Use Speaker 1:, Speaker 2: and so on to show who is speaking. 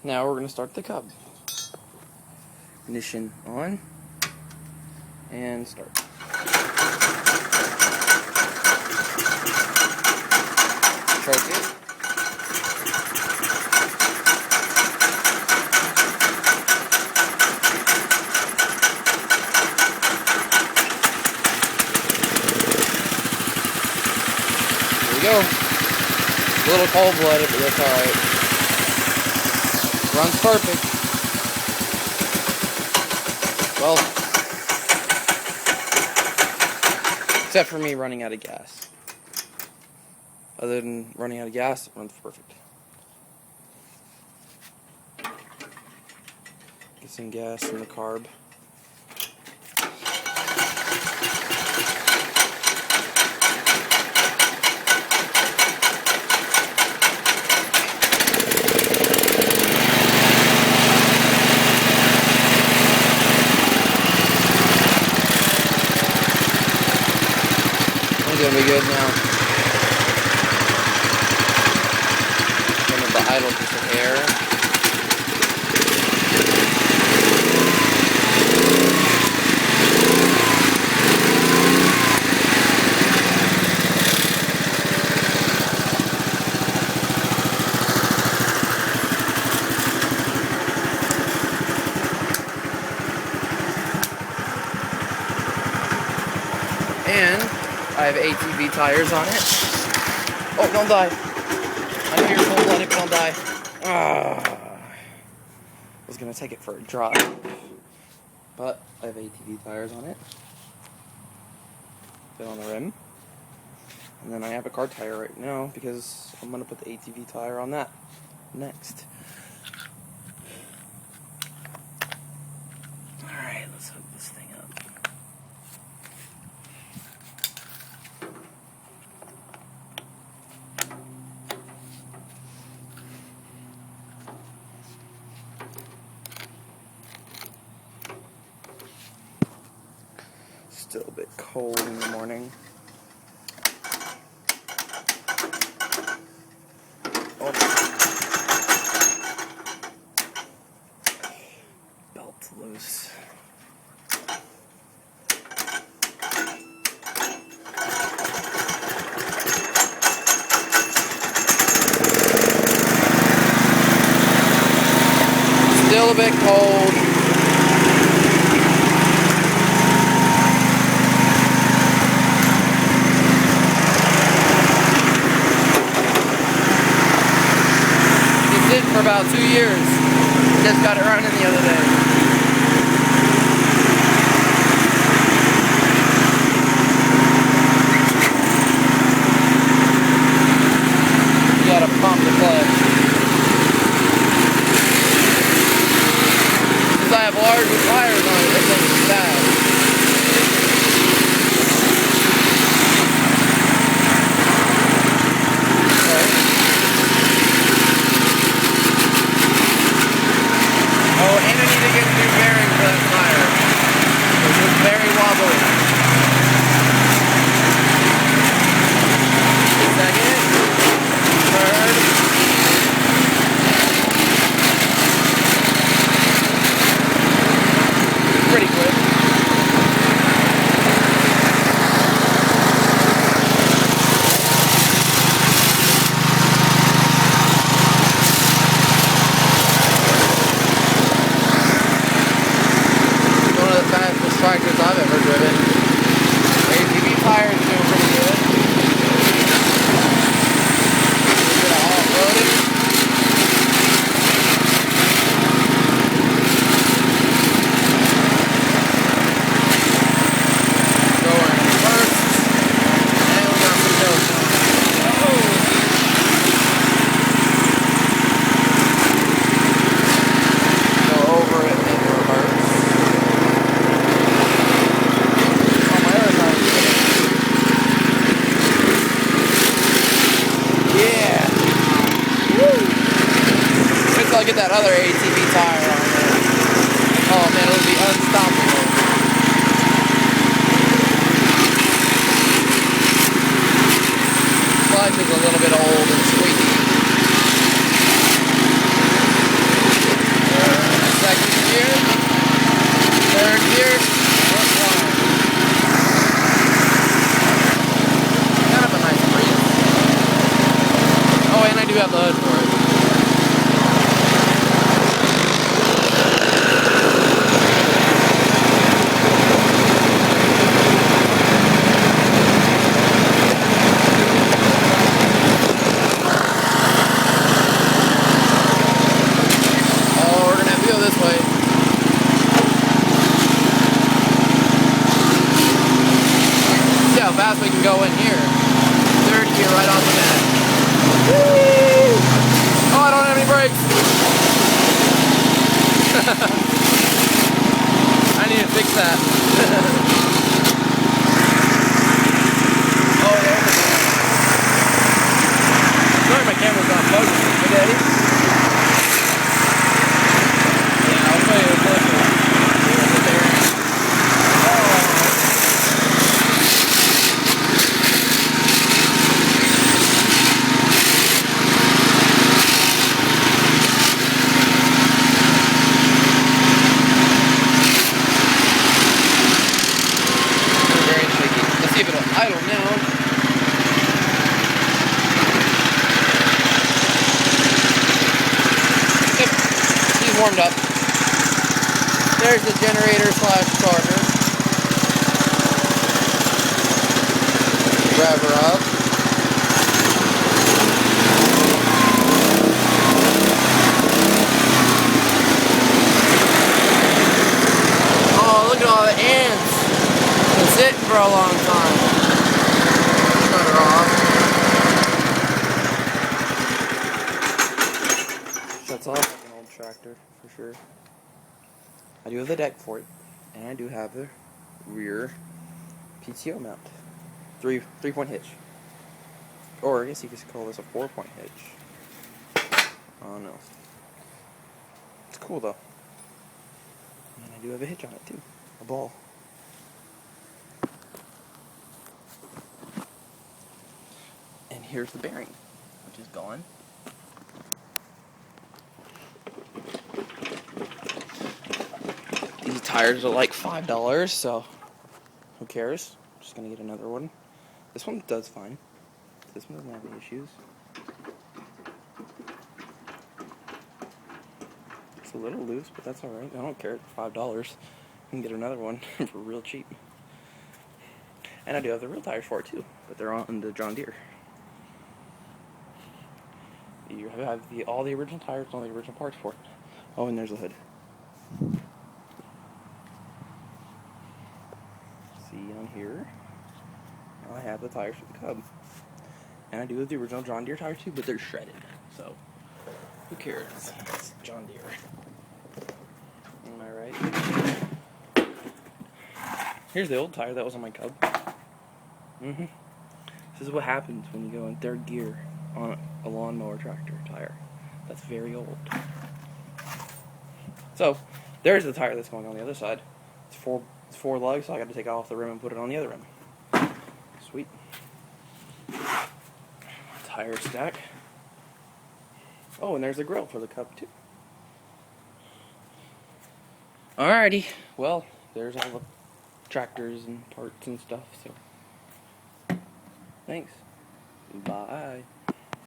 Speaker 1: Now we're going to start the Cub. Ignition on. And start. Choke it. Here we go. A little cold-blooded, but that's alright. Runs perfect. Well, except for me running out of gas. Other than running out of gas, it runs perfect. Get some gas in the carb. It's gonna be good now. Some of the idle just of air. And I have ATV tires on it. Oh, don't die. I'm here, cold-blooded, but don't die. I was going to take it for a drive. But I have ATV tires on it. Fit on the rim. And then I have a car tire right now because I'm going to put the ATV tire on that next. Alright, let's hook this thing up. Still a bit cold in the morning. Oh. Belt loose. Still a bit cold. For about 2 years. Just got it running the other day. You gotta pump the clutch. Since I have larger tires on it, this thing is fast. Oh, and I need to get new bearings for that tire. It's just very wobbly. Second. Third. Pretty quick. Fastest tractors I've ever driven. ATV tires doing pretty good. A bit of off-roading. Going first. And we got some hills going. Go over it in reverse. I'll get that other ATV tire on there. Oh man, it'll be unstoppable. Clutch is a little bit old and squeaky. What's that? Oh, yeah. Sorry, my camera's not focusing today. Yeah, I'll show you a closer. Here's the bearing. Very shaky. Let's see if it'll idle now. Warmed up. There's the generator slash starter. Rev her up. Oh, look at all the ants. Been sitting for a long time. Shut her off. Shuts off like an old tractor. For sure. I do have the deck for it, and I do have the rear PTO mount. 3-point hitch. Or I guess you could call this a 4-point hitch. Oh no. It's cool though. And I do have a hitch on it too. A ball. And here's the bearing, which is gone. These tires are like $5, so who cares? Just gonna get another one. This one does fine. This one doesn't have any issues. It's a little loose, but that's alright. I don't care. $5. I can get another one for real cheap. And I do have the real tires for it too, but they're on the John Deere. You have all the original tires, all the original parts for it. Oh, and there's a hood. See on here, I have the tires for the Cub. And I do have the original John Deere tires too, but they're shredded. So, who cares? It's John Deere. Am I right? Here's the old tire that was on my Cub. This is what happens when you go in third gear on a lawnmower tractor tire. That's very old. So, there's the tire that's going on the other side. It's four lugs, so I got to take it off the rim and put it on the other rim. Sweet. Tire stack. Oh, and there's the grill for the Cub too. Alrighty, well, there's all the tractors and parts and stuff, so thanks. Bye.